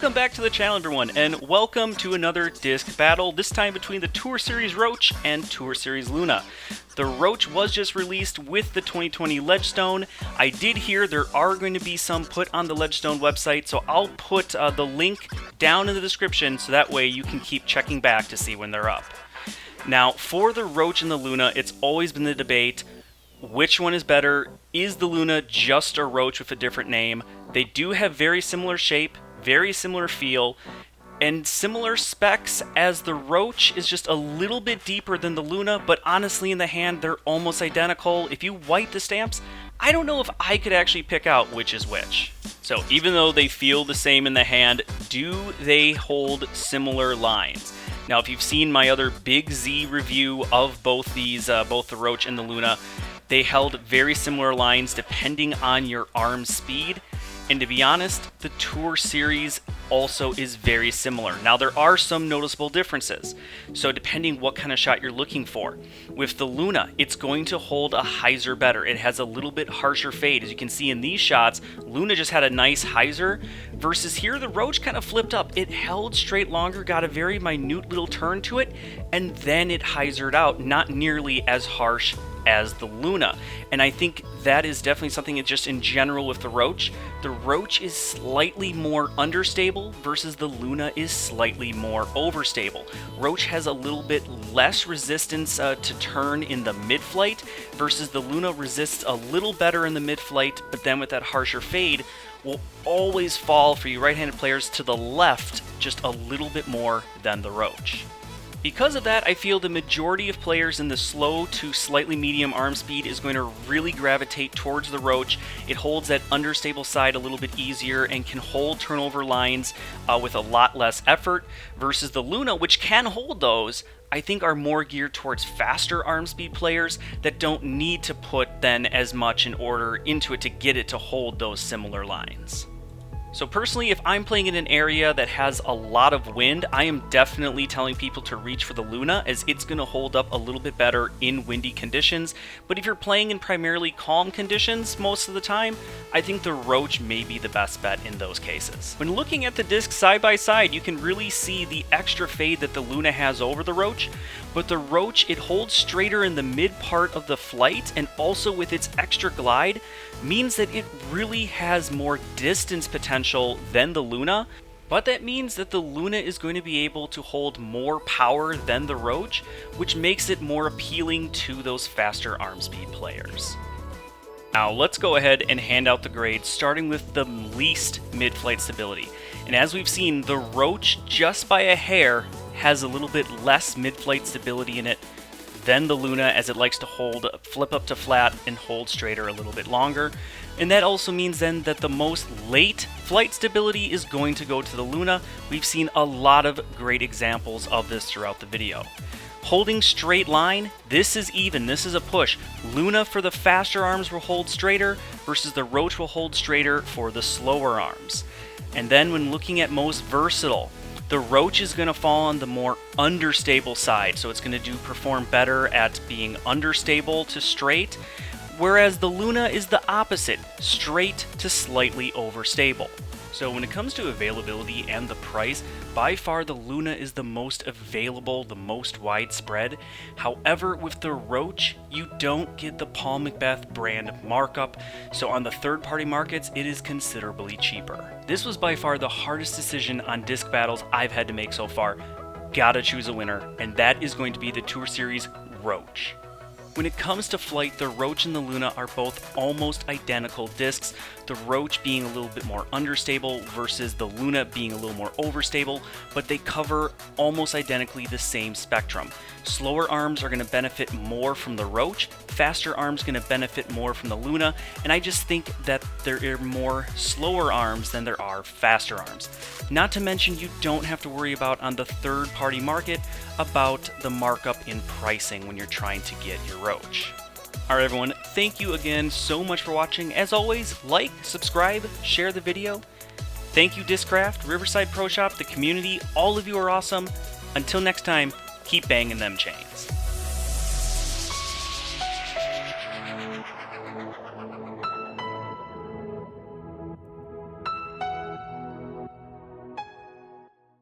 Welcome back to the channel, everyone, and welcome to another disc battle, this time between the Tour Series Roach and Tour Series Luna. The Roach was just released with the 2020 Ledgestone. I did hear there are going to be some put on the Ledgestone website, so I'll put the link down in the description so that way you can keep checking back to see when they're up. Now, for the Roach and the Luna, it's always been the debate, which one is better? Is the Luna just a Roach with a different name? They do have very similar shape, very similar feel, and similar specs, as the Roach is just a little bit deeper than the Luna, but honestly in the hand they're almost identical. If you wipe the stamps, I don't know if I could actually pick out which is which. So even though they feel the same in the hand, do they hold similar lines? Now if you've seen my other Big Z review of both these, both the Roach and the Luna, they held very similar lines depending on your arm speed. And to be honest, the Tour Series also is very similar. Now there are some noticeable differences, so depending what kind of shot you're looking for. With the Luna, it's going to hold a hyzer better. It has a little bit harsher fade. As you can see in these shots, Luna just had a nice hyzer, versus here the Roach kind of flipped up. It held straight longer, got a very minute little turn to it, and then it hyzered out, not nearly as harsh as the Luna. And I think that is definitely something that just in general with the Roach is slightly more understable versus the Luna is slightly more overstable. Roach has a little bit less resistance to turn in the mid-flight versus the Luna resists a little better in the mid-flight, but then with that harsher fade will always fall for you right-handed players to the left just a little bit more than the Roach. Because of that, I feel the majority of players in the slow to slightly medium arm speed is going to really gravitate towards the Roach. It holds that understable side a little bit easier and can hold turnover lines with a lot less effort, versus the Luna, which can hold those, I think are more geared towards faster arm speed players that don't need to put then as much in order into it to get it to hold those similar lines. So personally, if I'm playing in an area that has a lot of wind, I am definitely telling people to reach for the Luna, as it's going to hold up a little bit better in windy conditions. But if you're playing in primarily calm conditions most of the time, I think the Roach may be the best bet in those cases. When looking at the discs side by side, you can really see the extra fade that the Luna has over the Roach, but the Roach, it holds straighter in the mid part of the flight, and also with its extra glide, means that it really has more distance potential than the Luna, but that means that the Luna is going to be able to hold more power than the Roach, which makes it more appealing to those faster arm speed players. Now let's go ahead and hand out the grades, starting with the least mid-flight stability. And as we've seen, the Roach, just by a hair, has a little bit less mid-flight stability in it than the Luna, as it likes to flip up to flat and hold straighter a little bit longer. And that also means then that the most late flight stability is going to go to the Luna. We've seen a lot of great examples of this throughout the video. Holding straight line, this is even, this is a push. Luna for the faster arms will hold straighter, versus the Roach will hold straighter for the slower arms. And then when looking at most versatile, the Roach is going to fall on the more understable side, so it's going to perform better at being understable to straight, whereas the Luna is the opposite, straight to slightly overstable. So when it comes to availability and the price, by far the Luna is the most available, the most widespread. However, with the Roach, you don't get the Paul McBeth brand markup, so on the third-party markets, it is considerably cheaper. This was by far the hardest decision on disc battles I've had to make so far. Gotta choose a winner, and that is going to be the Tour Series Roach. When it comes to flight, the Roach and the Luna are both almost identical discs, the Roach being a little bit more understable versus the Luna being a little more overstable, but they cover almost identically the same spectrum. Slower arms are going to benefit more from the Roach, faster arms going to benefit more from the Luna, and I just think that there are more slower arms than there are faster arms. Not to mention, you don't have to worry about on the third-party market about the markup in pricing when you're trying to get your Roach. Alright everyone, thank you again so much for watching. As always, like, subscribe, share the video. Thank you Discraft, Riverside Pro Shop, the community, all of you are awesome. Until next time, keep banging them chains.